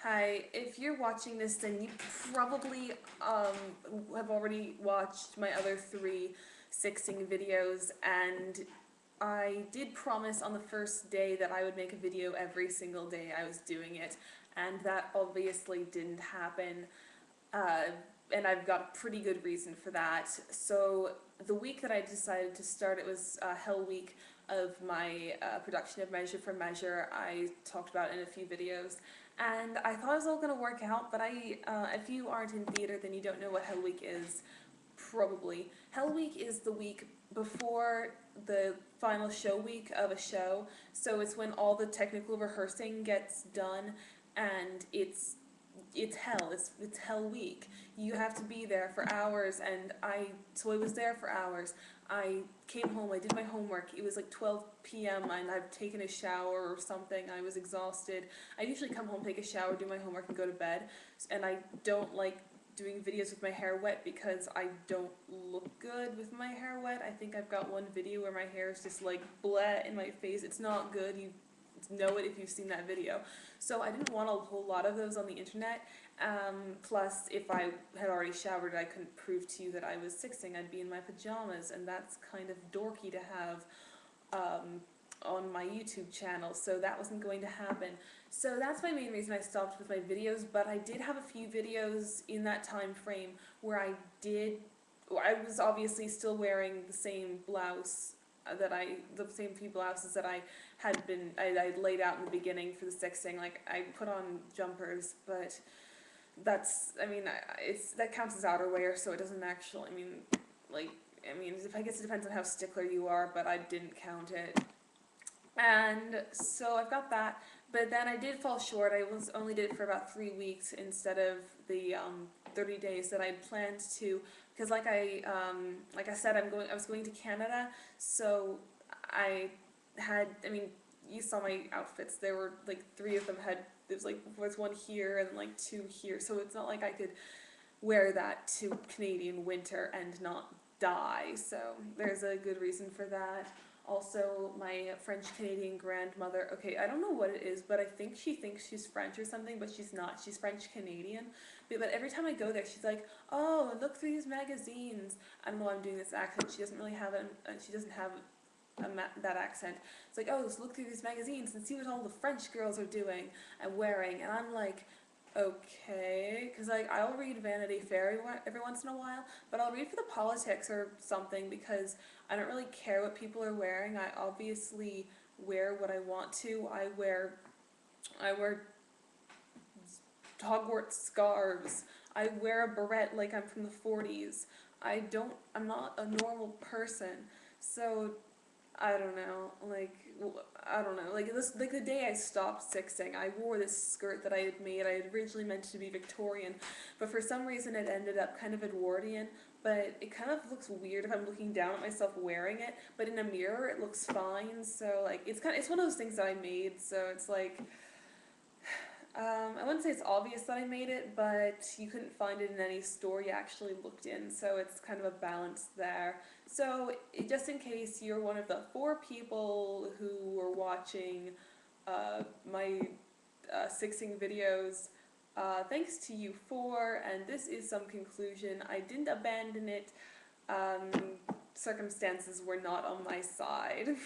Hi, if you're watching this, then you probably have already watched my other three sixing videos, and I did promise on the first day that I would make a video every single day I was doing it, and that obviously didn't happen. Uh, and I've got a pretty good reason for that. So the week that I decided to start, it was Hell Week of my production of Measure for Measure. I talked about it in a few videos, and I thought it was all going to work out, but if you aren't in theater, then you don't know what Hell Week is, probably. Hell Week is the week before the final show week of a show, so it's when all the technical rehearsing gets done, and it's hell. It's Hell Week. You have to be there for hours, and I was there for hours. I came home. I did my homework. It was like 12 p.m. and I've taken a shower or something. I was exhausted. I usually come home, take a shower, do my homework, and go to bed. And I don't like doing videos with my hair wet because I don't look good with my hair wet. I think I've got one video where my hair is just like bleh in my face. It's not good. You know it if you've seen that video. So I didn't want a whole lot of those on the internet. Plus, if I had already showered, I couldn't prove to you that I was sixing. I'd be in my pajamas, and that's kind of dorky to have on my YouTube channel, so that wasn't going to happen. So that's my main reason I stopped with my videos, but I did have a few videos in that time frame where I was obviously still wearing the same blouse the same few blouses that I laid out in the beginning for the sixing. Like, I put on jumpers, but that counts as outerwear, so it doesn't actually, I guess it depends on how stickler you are, but I didn't count it. And so I've got that, but then I did fall short. Only did it for about 3 weeks instead of the 30 days that I planned to, because like I said, I was going to Canada, so I had, you saw my outfits. There were like three of them was one here and like two here, so it's not like I could wear that to Canadian winter and not die. So there's a good reason for that. Also, my French-Canadian grandmother, okay, I don't know what it is, but I think she thinks she's French or something, but she's not. She's French-Canadian. But every time I go there, she's like, oh, look through these magazines. I don't know why I'm doing this accent. She doesn't really have it, she doesn't have that accent. It's like, oh, let's look through these magazines and see what all the French girls are doing and wearing. And I'm like, okay, because like I'll read Vanity Fair every once in a while, but I'll read for the politics or something because I don't really care what people are wearing. I obviously wear what I want to. I wear Hogwarts scarves. I wear a beret like I'm from the 40s. I'm not a normal person. So I don't know, I don't know, like the day I stopped sixing, I wore this skirt that I had made. I had originally meant to be Victorian, but for some reason it ended up kind of Edwardian, but it kind of looks weird if I'm looking down at myself wearing it, but in a mirror it looks fine, so like, it's one of those things that I made, so it's like, I wouldn't say it's obvious that I made it, but you couldn't find it in any store you actually looked in, so it's kind of a balance there. So, just in case you're one of the 4 people who were watching my sixing videos, thanks to you 4, and this is some conclusion. I didn't abandon it. Circumstances were not on my side.